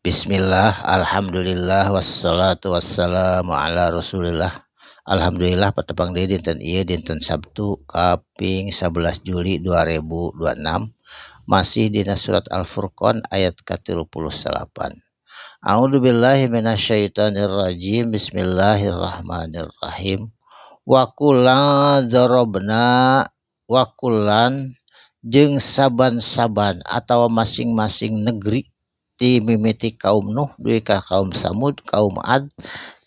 Bismillah, alhamdulillah, wassalatu wassalamu ala rasulillah. Alhamdulillah patepang deui dinten ieu dinten Sabtu kaping 11 Juli 2026 masih dina surat Al-Furqan ayat ke-38. A'udzubillahi minasyaitonir rajim. Bismillahirrahmanirrahim. Wa kullan darabna wa kullan jeung saban-saban atawa masing-masing negeri ti mimiti kaum Nuh duwi ka kaum Samud, kaum Ad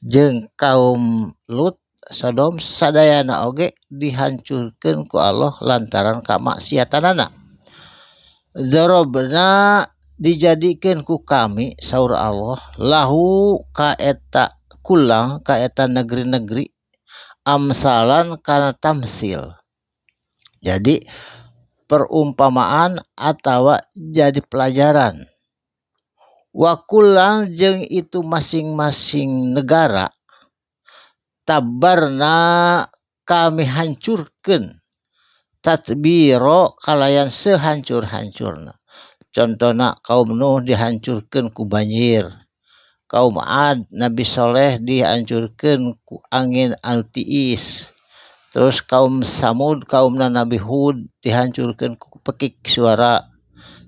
jeung kaum Lut, Sodom sadayana oge dihancurkeun ku Allah lantaran kamaksiatanana. Darobna dijadikeun ku kami saur Allah lahu ka eta kulang ka eta negeri-negeri amsalan kana tamsil. Jadi perumpamaan atawa jadi pelajaran. Wakulang jeung itu masing-masing negara tabarna kami hancurkeun tatbiro kalayan sehancur-hancurna. Contohna kaum Nuh dihancurkeun ku banjir, kaum Ad Nabi Soleh dihancurkeun ku angin anu tiis, terus kaum Samud kaumna Nabi Hud dihancurkeun ku pekik suara,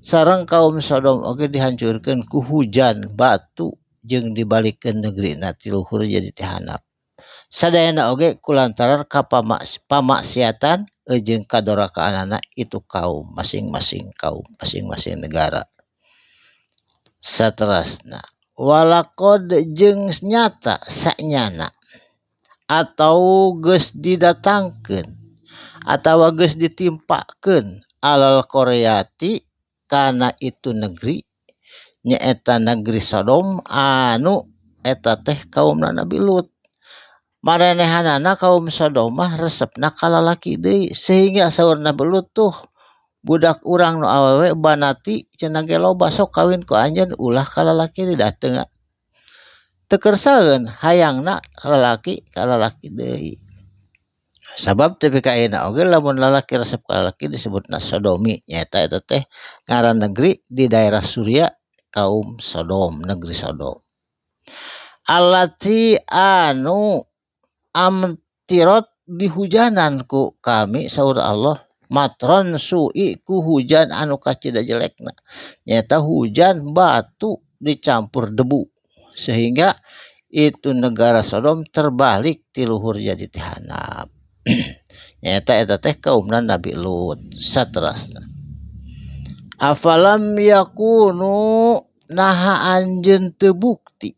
sareng kaum Sodom oge dihancurkeun ku hujan batu jeung dibalikeun negrina ti luhur jadi ti handap. Sadayana oge kulantaran pamaksiatan jeung kadorakaanana itu kaum masing-masing negara. Saterasna walaqad jeung nyata sanyana atau geus didatangkeun atawa geus ditimpakeun alal Koreati kana itu negeri nyaeta negeri Sodom anu eta teh kaumna Nabi Lut. Maranehanana kaum Sodom mah resepna ka lalaki deui sehingga saur Nabi Lut tuh budak urang nu awewe banati cenah ge loba sok kawin ku anjeun ulah ka lalaki deui dateng teu kersaeun hayangna lalaki ka lalaki deui. Sabab tepi ka ayeuna oge lamun lalaki resep ka lalaki disebutna sodomi nyaeta eta teh ngaran negeri di daerah Suria kaum Sodom, negeri Sodom. Allati anu amtirot dihujanan ku kami saur Allah matron su'i ku hujan anu kacida jelekna nyaeta hujan batu dicampur debu sehingga itu negara Sodom terbalik ti luhur jadi ti handap. Nyaeta eta teh kaumna Nabi Lut. Saterasna afalam yakunu naha anjeun teu bukti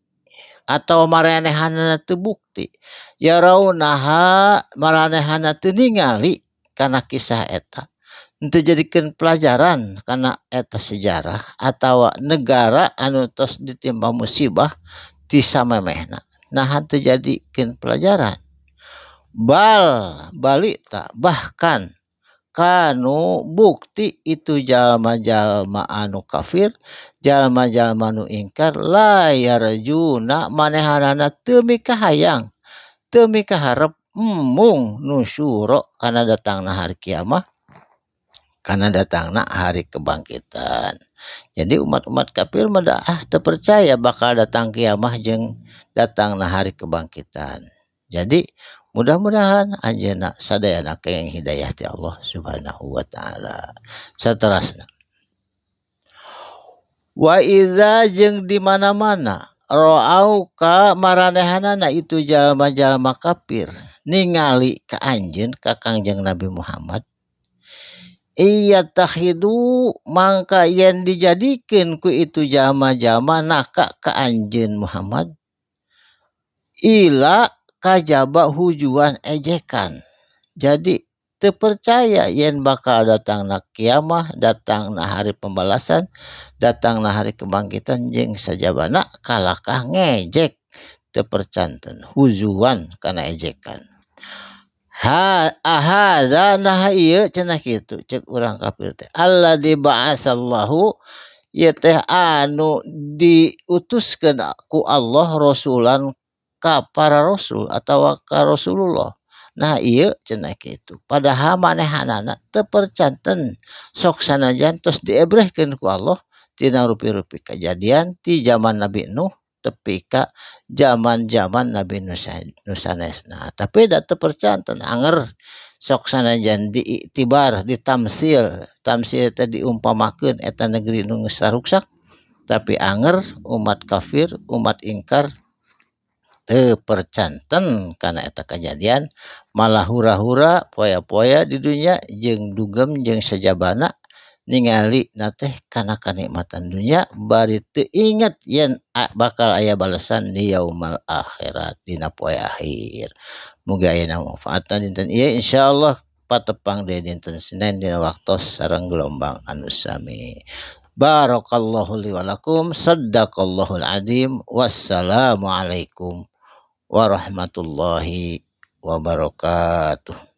atau maranehanana teu bukti ya raunaha maranehanana teu ningali kana kisah eta henteu jadikeun pelajaran kana eta sejarah atawa negara anu tos ditimpa musibah ti samemehna naha teu jadikeun pelajaran balita bahkan kanu bukti itu jalma-jalma anu kafir, jalma-jalma anu ingkar layar juna manehanana teu mikahayang, teu mikaharep mung nusyuro kana datangna hari kiamat, kana datangna hari kebangkitan. Jadi umat-umat kafir mah teu percaya bakal datang kiamat jeung datangna hari kebangkitan. Jadi mudah-mudahan anjeunna sadayana kenging hidayah ti Allah Subhanahu wa taala. Saterasna wa idza jeung di mana-mana ra'au ka maranehanana itu jalma-jalma kafir ningali ka anjeun ka Kangjeng Nabi Muhammad iya takhidu mangka yen dijadikeun ku itu jalma-jalma naka ka anjeun Muhammad ila kajaba hujuan ejekan. Jadi teu percaya yen bakal datangna kiamah, datangna hari pembalasan, datangna hari kebangkitan jeung sajabana kalakah ngejek teu percanten hujuan kana ejekan. Ahada nah ieu cenah kitu ceuk urang kafir teh alladzi ba'asallahu ieu teh anu diutuskeun ku Allah rasulan ka para rasul atawa ka Rasulullah. Nah ieu cenah kitu padahal manehanana teu percanten sok sanajan tos diebrehkeun ku Allah tina rupi-rupi kejadian ti zaman Nabi Nuh tepi ka zaman-zaman Nabi Nuh sanesna. Tapi da teu percaya anger sok sanajan diiktibar ditamsil tadi diumpamakeun eta negeri nu geus raruksak tapi anger umat kafir umat ingkar teu percanten kana eta kejadian malah hura-hura poya-poya di dunia jeung dugem jeung sajabana ningali nateh kana kanikmatan dunia bari teu inget yen bakal aya balasan di yaumal akhirat dina poe akhir. Muga aya manfaatna dinten ieu insyaallah patepang deui dinten Senin dina waktos sareng gelombang anu sami. Barakallahu li wa lakum sadaqallahul azim. Wassalamualaikum warahmatullahi wabarakatuh.